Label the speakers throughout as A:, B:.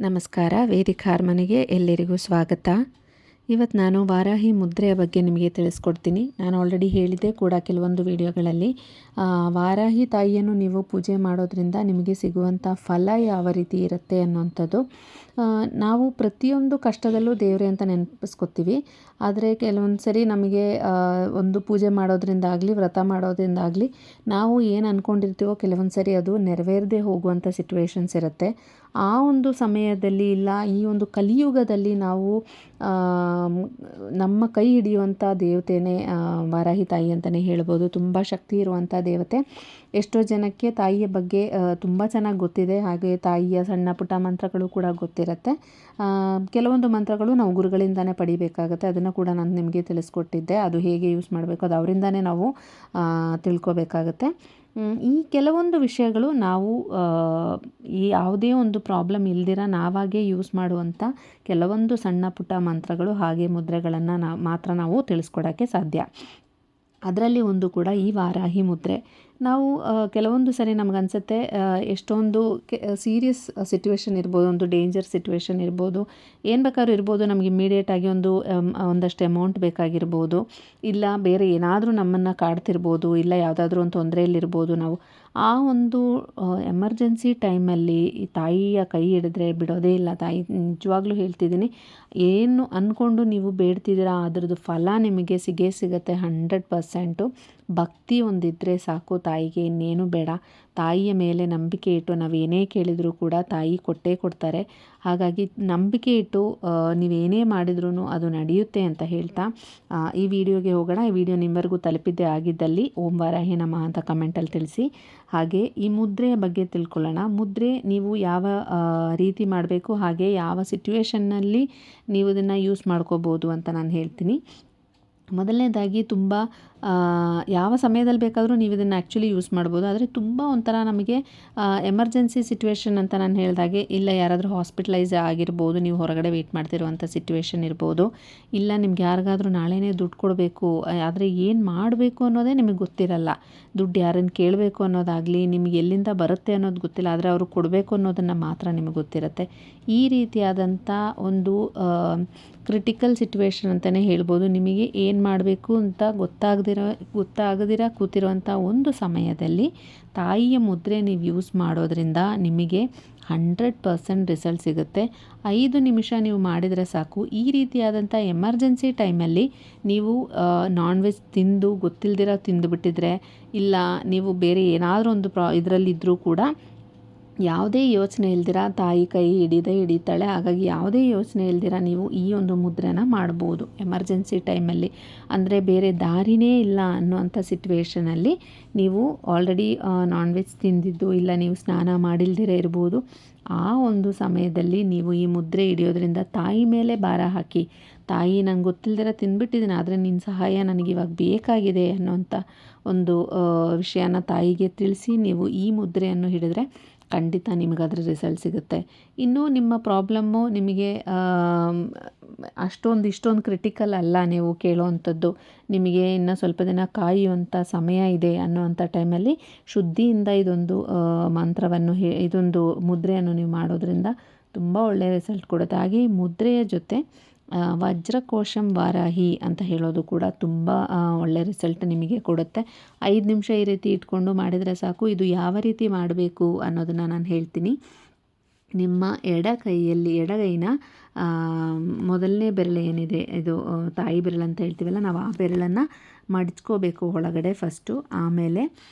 A: ನಮಸ್ಕಾರ. ವೇದಿಕ ಹಾರ್ಮನಿಗೆ ಎಲ್ಲರಿಗೂ ಸ್ವಾಗತ. ಇವತ್ತು ನಾನು ವಾರಾಹಿ ಮುದ್ರೆಯ ಬಗ್ಗೆ ನಿಮಗೆ ತಿಳಿಸ್ಕೊಡ್ತೀನಿ. ನಾನು ಆಲ್ರೆಡಿ ಹೇಳಿದ್ದೆ ಕೂಡ ಕೆಲವೊಂದು ವಿಡಿಯೋಗಳಲ್ಲಿ. ವಾರಾಹಿ ತಾಯಿಯನ್ನು ನೀವು ಪೂಜೆ ಮಾಡೋದ್ರಿಂದ ನಿಮಗೆ ಸಿಗುವಂಥ ಫಲ ಯಾವ ರೀತಿ ಇರುತ್ತೆ ಅನ್ನುವಂಥದ್ದು. ನಾವು ಪ್ರತಿಯೊಂದು ಕಷ್ಟದಲ್ಲೂ ದೇವರೇ ಅಂತ ನೆನಪಿಸ್ಕೊತೀವಿ. ಆದರೆ ಕೆಲವೊಂದು ಸರಿ ನಮಗೆ ಒಂದು ಪೂಜೆ ಮಾಡೋದ್ರಿಂದಾಗಲಿ ವ್ರತ ಮಾಡೋದ್ರಿಂದಾಗಲಿ ನಾವು ಏನು ಅಂದ್ಕೊಂಡಿರ್ತೀವೋ ಕೆಲವೊಂದು ಸರಿ ಅದು ನೆರವೇರದೆ ಹೋಗುವಂಥ ಸಿಚುವೇಶನ್ಸ್ ಇರುತ್ತೆ. ಆ ಒಂದು ಸಮಯದಲ್ಲಿ ಇಲ್ಲ ಈ ಒಂದು ಕಲಿಯುಗದಲ್ಲಿ ನಾವು ನಮ್ಮ ಕೈ ಹಿಡಿಯುವಂಥ ದೇವತೆನೇ ವಾರಾಹಿ ತಾಯಿ ಅಂತಲೇ ಹೇಳ್ಬೋದು. ತುಂಬ ಶಕ್ತಿ ಇರುವಂಥ ದೇವತೆ. ಎಷ್ಟೋ ಜನಕ್ಕೆ ತಾಯಿಯ ಬಗ್ಗೆ ತುಂಬ ಚೆನ್ನಾಗಿ ಗೊತ್ತಿದೆ. ಹಾಗೆ ತಾಯಿಯ ಸಣ್ಣ ಪುಟ್ಟ ಮಂತ್ರಗಳು ಕೂಡ ಗೊತ್ತಿರುತ್ತೆ. ಕೆಲವೊಂದು ಮಂತ್ರಗಳು ನಾವು ಗುರುಗಳಿಂದನೇ ಪಡಿಬೇಕಾಗುತ್ತೆ. ಅದನ್ನು ಕೂಡ ನಾನು ನಿಮಗೆ ತಿಳಿಸ್ಕೊಟ್ಟಿದ್ದೆ. ಅದು ಹೇಗೆ ಯೂಸ್ ಮಾಡಬೇಕು ಅದು ಅವರಿಂದನೇ ನಾವು ತಿಳ್ಕೊಬೇಕಾಗತ್ತೆ. ಈ ಕೆಲವೊಂದು ವಿಷಯಗಳು ನಾವು ಈ ಯಾವುದೇ ಒಂದು ಪ್ರಾಬ್ಲಮ್ ಇಲ್ದಿರ ನಾವಾಗೇ ಯೂಸ್ ಮಾಡುವಂಥ ಕೆಲವೊಂದು ಸಣ್ಣ ಪುಟ್ಟ ಮಂತ್ರಗಳು ಹಾಗೆ ಮುದ್ರೆಗಳನ್ನು ಮಾತ್ರ ನಾವು ತಿಳಿಸ್ಕೊಡೋಕ್ಕೆ ಸಾಧ್ಯ. ಅದರಲ್ಲಿ ಒಂದು ಕೂಡ ಈ ವಾರಾಹಿ ಮುದ್ರೆ. ನಾವು ಕೆಲವೊಂದು ಸರಿ ನಮಗನ್ಸುತ್ತೆ ಎಷ್ಟೊಂದು ಸೀರಿಯಸ್ ಸಿಚುವೇಶನ್ ಇರ್ಬೋದು, ಒಂದು ಡೇಂಜರ್ ಸಿಚುವೇಶನ್ ಇರ್ಬೋದು, ಏನು ಬೇಕಾದ್ರೂ ಇರ್ಬೋದು. ನಮಗೆ ಇಮಿಡಿಯೇಟಾಗಿ ಒಂದಷ್ಟು ಅಮೌಂಟ್ ಬೇಕಾಗಿರ್ಬೋದು, ಇಲ್ಲ ಬೇರೆ ಏನಾದರೂ ನಮ್ಮನ್ನು ಕಾಡ್ತಿರ್ಬೋದು, ಇಲ್ಲ ಯಾವುದಾದ್ರೂ ಒಂದು ತೊಂದರೆಯಲ್ಲಿರ್ಬೋದು. ನಾವು ಆ ಒಂದು ಎಮರ್ಜೆನ್ಸಿ ಟೈಮಲ್ಲಿ ಈ ತಾಯಿಯ ಕೈ ಹಿಡಿದ್ರೆ ಬಿಡೋದೇ ಇಲ್ಲ. ತಾಯಿ ನಿಜವಾಗ್ಲೂ ಹೇಳ್ತಿದ್ದೀನಿ, ಏನು ಅಂದ್ಕೊಂಡು ನೀವು ಬೇಡ್ತಿದ್ದೀರಾ ಅದರದ್ದು ಫಲ ನಿಮಗೆ ಸಿಗುತ್ತೆ 100%. ಭಕ್ತಿ ಒಂದಿದ್ದರೆ ಸಾಕು ತಾಯಿಗೆ, ಇನ್ನೇನು ಬೇಡ. ತಾಯಿಯ ಮೇಲೆ ನಂಬಿಕೆ ಇಟ್ಟು ನಾವೇನೇ ಕೇಳಿದರೂ ಕೂಡ ತಾಯಿ ಕೊಟ್ಟೇ ಕೊಡ್ತಾರೆ. ಹಾಗಾಗಿ ನಂಬಿಕೆ ಇಟ್ಟು ನೀವೇನೇ ಮಾಡಿದ್ರೂ ಅದು ನಡೆಯುತ್ತೆ ಅಂತ ಹೇಳ್ತಾ ಈ ವಿಡಿಯೋಗೆ ಹೋಗೋಣ. ಈ ವಿಡಿಯೋ ನಿಮ್ಮವರೆಗೂ ತಲುಪಿದ್ದೇ ಆಗಿದ್ದಲ್ಲಿ ಓಂ ವಾರಾಹಿ ನಮಃ ಅಂತ ಕಮೆಂಟಲ್ಲಿ ತಿಳಿಸಿ. ಹಾಗೆ ಈ ಮುದ್ರೆಯ ಬಗ್ಗೆ ತಿಳ್ಕೊಳ್ಳೋಣ. ಮುದ್ರೆ ನೀವು ಯಾವ ರೀತಿ ಮಾಡಬೇಕು, ಹಾಗೆ ಯಾವ ಸಿಚುವೇಶನ್ನಲ್ಲಿ ನೀವು ಇದನ್ನು ಯೂಸ್ ಮಾಡ್ಕೋಬೋದು ಅಂತ ನಾನು ಹೇಳ್ತೀನಿ. ಮೊದಲನೇದಾಗಿ ತುಂಬ ಯಾವ ಸಮಯದಲ್ಲಿ ಬೇಕಾದರೂ ನೀವು ಇದನ್ನು ಆ್ಯಕ್ಚುಲಿ ಯೂಸ್ ಮಾಡ್ಬೋದು. ಆದರೆ ತುಂಬ ಒಂಥರ ನಮಗೆ ಎಮರ್ಜೆನ್ಸಿ ಸಿಚುವೇಶನ್ ಅಂತ ನಾನು ಹೇಳಿದಾಗೆ, ಇಲ್ಲ ಯಾರಾದರೂ ಹಾಸ್ಪಿಟಲೈಸ್ ಆಗಿರ್ಬೋದು, ನೀವು ಹೊರಗಡೆ ವೆಯ್ಟ್ ಮಾಡ್ತಿರುವಂಥ ಸಿಚುವೇಶನ್ ಇರ್ಬೋದು, ಇಲ್ಲ ನಿಮ್ಗೆ ಯಾರಿಗಾದ್ರೂ ನಾಳೆನೇ ದುಡ್ಡು ಕೊಡಬೇಕು, ಆದರೆ ಏನು ಮಾಡಬೇಕು ಅನ್ನೋದೇ ನಿಮಗೆ ಗೊತ್ತಿರಲ್ಲ. ದುಡ್ಡು ಯಾರನ್ನು ಕೇಳಬೇಕು ಅನ್ನೋದಾಗಲಿ, ನಿಮಗೆ ಎಲ್ಲಿಂದ ಬರುತ್ತೆ ಅನ್ನೋದು ಗೊತ್ತಿಲ್ಲ, ಆದರೆ ಅವರು ಕೊಡಬೇಕು ಅನ್ನೋದನ್ನು ಮಾತ್ರ ನಿಮಗೆ ಗೊತ್ತಿರುತ್ತೆ. ಈ ರೀತಿಯಾದಂಥ ಒಂದು ಕ್ರಿಟಿಕಲ್ ಸಿಚುವೇಶನ್ ಅಂತಲೇ ಹೇಳ್ಬೋದು. ನಿಮಗೆ ಏನು ಮಾಡಬೇಕು ಅಂತ ಗೊತ್ತಾಗದಿರ ಕೂತಿರುವಂಥ ಒಂದು ಸಮಯದಲ್ಲಿ ತಾಯಿಯ ಮುದ್ರೆ ನೀವು ಯೂಸ್ ಮಾಡೋದ್ರಿಂದ ನಿಮಗೆ 100% ರಿಸಲ್ಟ್ ಸಿಗುತ್ತೆ. 5 ನಿಮಿಷ ನೀವು ಮಾಡಿದರೆ ಸಾಕು. ಈ ರೀತಿಯಾದಂಥ ಎಮರ್ಜೆನ್ಸಿ ಟೈಮಲ್ಲಿ ನೀವು ನಾನ್ ವೆಜ್ ಗೊತ್ತಿಲ್ದಿರ ತಿಂದುಬಿಟ್ಟಿದ್ರೆ, ಇಲ್ಲ ನೀವು ಬೇರೆ ಏನಾದರೂ ಒಂದು ಇದರಲ್ಲಿದ್ದರೂ ಕೂಡ ಯಾವುದೇ ಯೋಚನೆ ಇಲ್ದಿರ ತಾಯಿ ಕೈ ಹಿಡಿತಾಳೆ. ಹಾಗಾಗಿ ಯಾವುದೇ ಯೋಚನೆ ಇಲ್ದಿರ ನೀವು ಈ ಒಂದು ಮುದ್ರೆನ ಮಾಡ್ಬೋದು ಎಮರ್ಜೆನ್ಸಿ ಟೈಮಲ್ಲಿ. ಅಂದರೆ ಬೇರೆ ದಾರಿನೇ ಇಲ್ಲ ಅನ್ನುವಂಥ ಸಿಚುವೇಷನಲ್ಲಿ ನೀವು ಆಲ್ರೆಡಿ ನಾನ್ ವೆಜ್ ತಿಂದಿದ್ದು, ಇಲ್ಲ ನೀವು ಸ್ನಾನ ಮಾಡಿಲ್ದಿರ ಇರ್ಬೋದು. ಆ ಒಂದು ಸಮಯದಲ್ಲಿ ನೀವು ಈ ಮುದ್ರೆ ಹಿಡಿಯೋದ್ರಿಂದ ತಾಯಿ ಮೇಲೆ ಭಾರ ಹಾಕಿ, ತಾಯಿ ನಂಗೆ ಗೊತ್ತಿಲ್ದಿರ ತಿಂದ್ಬಿಟ್ಟಿದ್ದೀನಿ, ಆದರೆ ನಿನ್ನ ಸಹಾಯ ನನಗಿವಾಗ ಬೇಕಾಗಿದೆ ಅನ್ನೋಂಥ ಒಂದು ವಿಷಯನ ತಾಯಿಗೆ ತಿಳಿಸಿ ನೀವು ಈ ಮುದ್ರೆಯನ್ನು ಹಿಡಿದ್ರೆ ಖಂಡಿತ ನಿಮಗದ್ರ ರಿಸಲ್ಟ್ ಸಿಗುತ್ತೆ. ಇನ್ನೂ ನಿಮ್ಮ ಪ್ರಾಬ್ಲಮ್ಮು ನಿಮಗೆ ಇಷ್ಟೊಂದು ಕ್ರಿಟಿಕಲ್ ಅಲ್ಲ, ನೀವು ಕೇಳೋವಂಥದ್ದು ನಿಮಗೆ ಇನ್ನು ಸ್ವಲ್ಪ ದಿನ ಕಾಯುವಂಥ ಸಮಯ ಇದೆ ಅನ್ನೋವಂಥ ಟೈಮಲ್ಲಿ ಶುದ್ಧಿಯಿಂದ ಇದೊಂದು ಮಂತ್ರವನ್ನು ಇದೊಂದು ಮುದ್ರೆಯನ್ನು ನೀವು ಮಾಡೋದ್ರಿಂದ ತುಂಬ ಒಳ್ಳೆಯ ರಿಸಲ್ಟ್ ಕೊಡುತ್ತೆ. ಹಾಗೆ ಈ ಮುದ್ರೆಯ ಜೊತೆ ವಜ್ರಕೋಶಂ ವಾರಾಹಿ ಅಂತ ಹೇಳೋದು ಕೂಡ ತುಂಬ ಒಳ್ಳೆಯ ರಿಸಲ್ಟ್ ನಿಮಗೆ ಕೊಡುತ್ತೆ. 5 ನಿಮಿಷ ಈ ರೀತಿ ಇಟ್ಕೊಂಡು ಮಾಡಿದರೆ ಸಾಕು. ಇದು ಯಾವ ರೀತಿ ಮಾಡಬೇಕು ಅನ್ನೋದನ್ನು ನಾನು ಹೇಳ್ತೀನಿ. ನಿಮ್ಮ ಎಡಗೈನ ಮೊದಲನೇ ಬೆರಳು ಏನಿದೆ, ಇದು ತಾಯಿ ಬೆರಳು ಅಂತ ಹೇಳ್ತೀವಲ್ಲ, ನಾವು ಆ ಬೆರಳನ್ನು ಮಡಚ್ಕೋಬೇಕು ಒಳಗಡೆ ಫಸ್ಟು. ಆಮೇಲೆ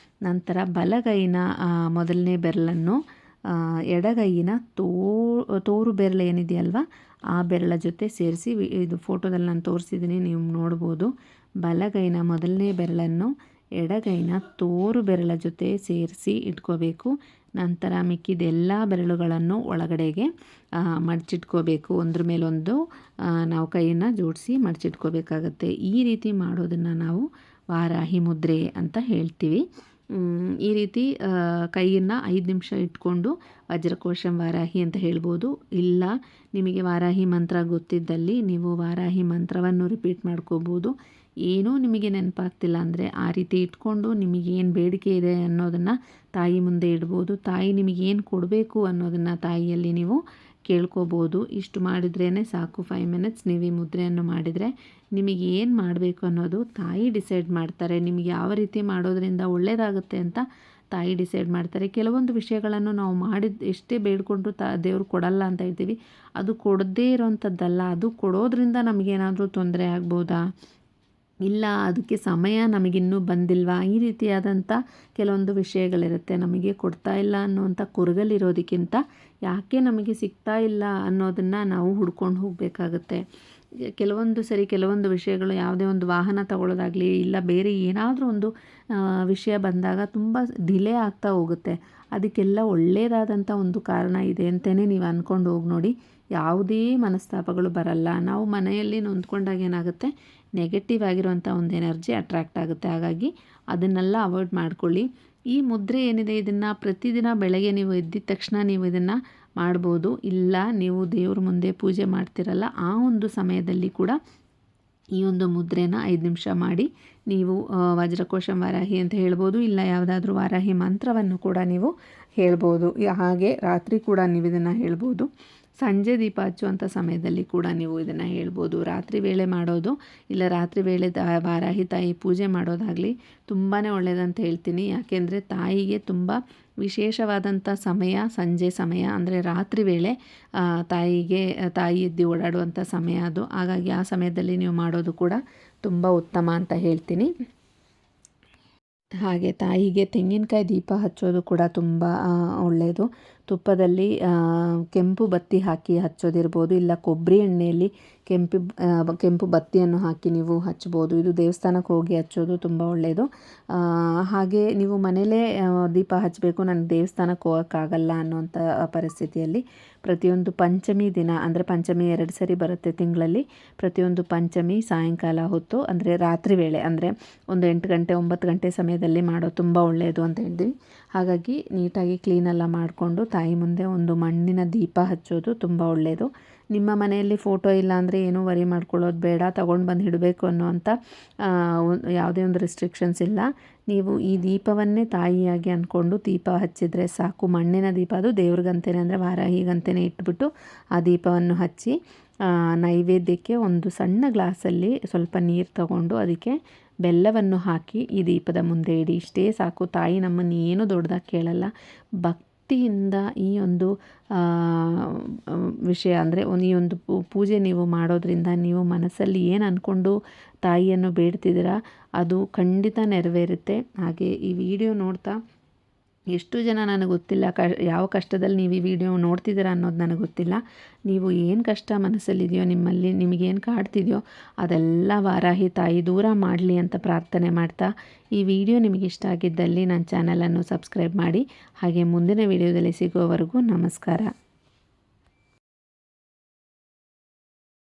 A: ನಂತರ ಬಲಗೈನ ಮೊದಲನೇ ಬೆರಳನ್ನು ಎಡಗೈನ ತೋರು ಬೆರಳು ಏನಿದೆಯಲ್ವ ಆ ಬೆರಳ ಜೊತೆ ಸೇರಿಸಿ, ಇದು ಫೋಟೋದಲ್ಲಿ ನಾನು ತೋರಿಸಿದ್ದೀನಿ, ನೀವು ನೋಡ್ಬೋದು. ಬಲಗೈನ ಮೊದಲನೇ ಬೆರಳನ್ನು ಎಡಗೈನ ತೋರು ಬೆರಳ ಜೊತೆ ಸೇರಿಸಿ ಇಟ್ಕೋಬೇಕು. ನಂತರ ಮಿಕ್ಕಿದೆಲ್ಲ ಬೆರಳುಗಳನ್ನು ಒಳಗಡೆಗೆ ಮಡಚಿಟ್ಕೋಬೇಕು. ಒಂದ್ರ ಮೇಲೊಂದು ನಾವು ಕೈಯನ್ನು ಜೋಡಿಸಿ ಮಡಚಿಟ್ಕೋಬೇಕಾಗತ್ತೆ. ಈ ರೀತಿ ಮಾಡೋದನ್ನು ನಾವು ವಾರಾಹಿ ಮುದ್ರೆ ಅಂತ ಹೇಳ್ತೀವಿ. ಈ ರೀತಿ ಕೈಯನ್ನು 5 ನಿಮಿಷ ಇಟ್ಕೊಂಡು ವಜ್ರಕೋಶಂ ವಾರಾಹಿ ಅಂತ ಹೇಳ್ಬೋದು. ಇಲ್ಲ ನಿಮಗೆ ವಾರಾಹಿ ಮಂತ್ರ ಗೊತ್ತಿದ್ದಲ್ಲಿ ನೀವು ವಾರಾಹಿ ಮಂತ್ರವನ್ನು ರಿಪೀಟ್ ಮಾಡ್ಕೋಬೋದು. ಏನೂ ನಿಮಗೆ ನೆನಪಾಗ್ತಿಲ್ಲ ಅಂದರೆ ಆ ರೀತಿ ಇಟ್ಕೊಂಡು ನಿಮಗೇನು ಬೇಡಿಕೆ ಇದೆ ಅನ್ನೋದನ್ನು ತಾಯಿ ಮುಂದೆ ಇಡ್ಬೋದು. ತಾಯಿ ನಿಮಗೇನು ಕೊಡಬೇಕು ಅನ್ನೋದನ್ನು ತಾಯಿಯಲ್ಲಿ ನೀವು ಕೇಳ್ಕೋಬೋದು. ಇಷ್ಟು ಮಾಡಿದ್ರೇ ಸಾಕು. 5 ಮಿನಿಟ್ಸ್ ನೀವು ಈ ಮುದ್ರೆಯನ್ನು ಮಾಡಿದರೆ ನಿಮಗೆ ಏನು ಮಾಡಬೇಕು ಅನ್ನೋದು ತಾಯಿ ಡಿಸೈಡ್ ಮಾಡ್ತಾರೆ. ನಿಮಗೆ ಯಾವ ರೀತಿ ಮಾಡೋದ್ರಿಂದ ಒಳ್ಳೆಯದಾಗುತ್ತೆ ಅಂತ ತಾಯಿ ಡಿಸೈಡ್ ಮಾಡ್ತಾರೆ. ಕೆಲವೊಂದು ವಿಷಯಗಳನ್ನು ನಾವು ಎಷ್ಟೇ ಬೇಡಿಕೊಂಡ್ರು ದೇವರು ಕೊಡಲ್ಲ ಅಂತ ಹೇಳ್ತೀವಿ. ಅದು ಕೊಡದೇ ಇರೋವಂಥದ್ದಲ್ಲ. ಅದು ಕೊಡೋದ್ರಿಂದ ನಮಗೇನಾದರೂ ತೊಂದರೆ ಆಗ್ಬೋದಾ, ಇಲ್ಲ ಅದಕ್ಕೆ ಸಮಯ ನಮಗಿನ್ನೂ ಬಂದಿಲ್ವಾ, ಈ ರೀತಿಯಾದಂಥ ಕೆಲವೊಂದು ವಿಷಯಗಳಿರುತ್ತೆ. ನಮಗೆ ಕೊಡ್ತಾ ಇಲ್ಲ ಅನ್ನೋವಂಥ ಕೊರಗಲಿರೋದಕ್ಕಿಂತ ಯಾಕೆ ನಮಗೆ ಸಿಗ್ತಾ ಇಲ್ಲ ಅನ್ನೋದನ್ನು ನಾವು ಹುಡ್ಕೊಂಡು ಹೋಗಬೇಕಾಗತ್ತೆ. ಕೆಲವೊಂದು ವಿಷಯಗಳು, ಯಾವುದೇ ಒಂದು ವಾಹನ ತಗೊಳ್ಳೋದಾಗಲಿ, ಇಲ್ಲ ಬೇರೆ ಏನಾದರೂ ಒಂದು ವಿಷಯ ಬಂದಾಗ ತುಂಬ ಡಿಲೇ ಆಗ್ತಾ ಹೋಗುತ್ತೆ. ಅದಕ್ಕೆಲ್ಲ ಒಳ್ಳೆಯದಾದಂಥ ಒಂದು ಕಾರಣ ಇದೆ ಅಂತಲೇ ನೀವು ಅಂದ್ಕೊಂಡು ಹೋಗಿ ನೋಡಿ. ಯಾವುದೇ ಮನಸ್ತಾಪಗಳು ಬರಲ್ಲ. ನಾವು ಮನೆಯಲ್ಲಿ ನೊಂದ್ಕೊಂಡಾಗ ಏನಾಗುತ್ತೆ, ನೆಗೆಟಿವ್ ಆಗಿರುವಂಥ ಒಂದು ಎನರ್ಜಿ ಅಟ್ರ್ಯಾಕ್ಟ್ ಆಗುತ್ತೆ. ಹಾಗಾಗಿ ಅದನ್ನೆಲ್ಲ ಅವಾಯ್ಡ್ ಮಾಡ್ಕೊಳ್ಳಿ. ಈ ಮುದ್ರೆ ಏನಿದೆ, ಇದನ್ನು ಪ್ರತಿದಿನ ಬೆಳಗ್ಗೆ ನೀವು ಎದ್ದಿದ ತಕ್ಷಣ ನೀವು ಇದನ್ನು ಮಾಡ್ಬೋದು. ಇಲ್ಲ ನೀವು ದೇವ್ರ ಮುಂದೆ ಪೂಜೆ ಮಾಡ್ತಿರಲ್ಲ, ಆ ಒಂದು ಸಮಯದಲ್ಲಿ ಕೂಡ ಈ ಒಂದು ಮುದ್ರೆನ 5 ನಿಮಿಷ ಮಾಡಿ ನೀವು ವಜ್ರಕೋಶಂ ವಾರಾಹಿ ಅಂತ ಹೇಳ್ಬೋದು. ಇಲ್ಲ ಯಾವುದಾದ್ರೂ ವಾರಾಹಿ ಮಂತ್ರವನ್ನು ಕೂಡ ನೀವು ಹೇಳ್ಬೋದು. ಹಾಗೆ ರಾತ್ರಿ ಕೂಡ ನೀವು ಇದನ್ನು ಹೇಳ್ಬೋದು. ಸಂಜೆ ದೀಪ ಹಚ್ಚುವಂಥ ಸಮಯದಲ್ಲಿ ಕೂಡ ನೀವು ಇದನ್ನು ಹೇಳ್ಬೋದು. ರಾತ್ರಿ ವೇಳೆ ಮಾಡೋದು, ಇಲ್ಲ ರಾತ್ರಿ ವೇಳೆ ವಾರಾಹಿ ತಾಯಿ ಪೂಜೆ ಮಾಡೋದಾಗಲಿ ತುಂಬಾ ಒಳ್ಳೆಯದಂತ ಹೇಳ್ತೀನಿ. ಯಾಕೆಂದರೆ ತಾಯಿಗೆ ತುಂಬ ವಿಶೇಷವಾದಂಥ ಸಮಯ ಸಂಜೆ ಸಮಯ, ಅಂದರೆ ರಾತ್ರಿ ವೇಳೆ ತಾಯಿ ಎದ್ದು ಓಡಾಡುವಂಥ ಸಮಯ ಅದು. ಹಾಗಾಗಿ ಆ ಸಮಯದಲ್ಲಿ ನೀವು ಮಾಡೋದು ಕೂಡ ತುಂಬ ಉತ್ತಮ ಅಂತ ಹೇಳ್ತೀನಿ. ಹಾಗೆ ತಾಯಿಗೆ ತೆಂಗಿನಕಾಯಿ ದೀಪ ಹಚ್ಚೋದು ಕೂಡ ತುಂಬ ಒಳ್ಳೆಯದು. ತುಪ್ಪದಲ್ಲಿ ಕೆಂಪು ಬತ್ತಿ ಹಾಕಿ ಹಚ್ಚೋದಿರ್ಬೋದು, ಇಲ್ಲ ಕೊಬ್ಬರಿ ಎಣ್ಣೆಯಲ್ಲಿ ಕೆಂಪು ಬತ್ತಿಯನ್ನು ಹಾಕಿ ನೀವು ಹಚ್ಬೋದು. ಇದು ದೇವಸ್ಥಾನಕ್ಕೆ ಹೋಗಿ ಹಚ್ಚೋದು ತುಂಬ ಒಳ್ಳೆಯದು. ಹಾಗೆ ನೀವು ಮನೇಲೇ ದೀಪ ಹಚ್ಚಬೇಕು, ನನಗೆ ದೇವಸ್ಥಾನಕ್ಕೆ ಹೋಗೋಕ್ಕಾಗಲ್ಲ ಅನ್ನೋಂಥ ಪರಿಸ್ಥಿತಿಯಲ್ಲಿ ಪ್ರತಿಯೊಂದು ಪಂಚಮಿ ದಿನ, ಅಂದರೆ ಪಂಚಮಿ 2 ಸರಿ ಬರುತ್ತೆ ತಿಂಗಳಲ್ಲಿ, ಪ್ರತಿಯೊಂದು ಪಂಚಮಿ ಸಾಯಂಕಾಲ ಹೊತ್ತು, ಅಂದರೆ ರಾತ್ರಿ ವೇಳೆ, ಅಂದರೆ ಒಂದು 8 ಗಂಟೆ 9 ಗಂಟೆ ಸಮಯದಲ್ಲಿ ಮಾಡೋದು ತುಂಬ ಒಳ್ಳೆಯದು ಅಂತ ಹೇಳಿದ್ವಿ. ಹಾಗಾಗಿ ನೀಟಾಗಿ ಕ್ಲೀನೆಲ್ಲ ಮಾಡಿಕೊಂಡು ತಾಯಿ ಮುಂದೆ ಒಂದು ಮಣ್ಣಿನ ದೀಪ ಹಚ್ಚೋದು ತುಂಬ ಒಳ್ಳೆಯದು. ನಿಮ್ಮ ಮನೆಯಲ್ಲಿ ಫೋಟೋ ಇಲ್ಲ ಅಂದರೆ ಏನೂ ವರಿ ಮಾಡ್ಕೊಳ್ಳೋದು ಬೇಡ, ತೊಗೊಂಡು ಬಂದು ಇಡಬೇಕು ಅನ್ನೋವಂಥ ಯಾವುದೇ ಒಂದು ರೆಸ್ಟ್ರಿಕ್ಷನ್ಸ್ ಇಲ್ಲ. ನೀವು ಈ ದೀಪವನ್ನೇ ತಾಯಿಯಾಗಿ ಅಂದ್ಕೊಂಡು ದೀಪ ಹಚ್ಚಿದರೆ ಸಾಕು. ಮಣ್ಣಿನ ದೀಪ, ಅದು ದೇವ್ರಿಗಂತೇನೆ, ಅಂದರೆ ವಾರಾಹಿಗಂತೇನೆ ಇಟ್ಬಿಟ್ಟು ಆ ದೀಪವನ್ನು ಹಚ್ಚಿ ನೈವೇದ್ಯಕ್ಕೆ ಒಂದು ಸಣ್ಣ ಗ್ಲಾಸಲ್ಲಿ ಸ್ವಲ್ಪ ನೀರು ತಗೊಂಡು ಅದಕ್ಕೆ ಬೆಲ್ಲವನ್ನು ಹಾಕಿ ಈ ದೀಪದ ಮುಂದೆ ಇಡಿ. ಇಷ್ಟೇ ಸಾಕು. ತಾಯಿ ನಮ್ಮನ್ನು ಏನು ದೊಡ್ಡದಾಗಿ ಕೇಳಲ್ಲ. ಭಕ್ತಿಯಿಂದ ಈ ಒಂದು ವಿಷಯ, ಅಂದರೆ ಈ ಒಂದು ಪೂಜೆ ನೀವು ಮಾಡೋದ್ರಿಂದ ನೀವು ಮನಸ್ಸಲ್ಲಿ ಏನು ಅಂದ್ಕೊಂಡು ತಾಯಿಯನ್ನು ಬೇಡ್ತಿದ್ದೀರಾ ಅದು ಖಂಡಿತ ನೆರವೇರುತ್ತೆ. ಹಾಗೆ ಈ ವಿಡಿಯೋ ನೋಡ್ತಾ ಎಷ್ಟು ಜನ ನನಗೆ ಗೊತ್ತಿಲ್ಲ, ಯಾವ ಕಷ್ಟದಲ್ಲಿ ನೀವು ಈ ವಿಡಿಯೋ ನೋಡ್ತಿದ್ದೀರಾ ಅನ್ನೋದು ನನಗೆ ಗೊತ್ತಿಲ್ಲ. ನೀವು ಏನು ಕಷ್ಟ ಮನಸ್ಸಲ್ಲಿದೆಯೋ, ನಿಮಗೇನು ಕಾಡ್ತಿದೆಯೋ ಅದೆಲ್ಲ ವಾರಾಹಿ ತಾಯಿ ದೂರ ಮಾಡಲಿ ಅಂತ ಪ್ರಾರ್ಥನೆ ಮಾಡ್ತಾ, ಈ ವಿಡಿಯೋ ನಿಮಗೆ ಇಷ್ಟ ಆಗಿದ್ದಲ್ಲಿ ನನ್ನ ಚಾನಲನ್ನು ಸಬ್ಸ್ಕ್ರೈಬ್ ಮಾಡಿ. ಹಾಗೆ ಮುಂದಿನ ವಿಡಿಯೋದಲ್ಲಿ ಸಿಗುವವರೆಗೂ ನಮಸ್ಕಾರ.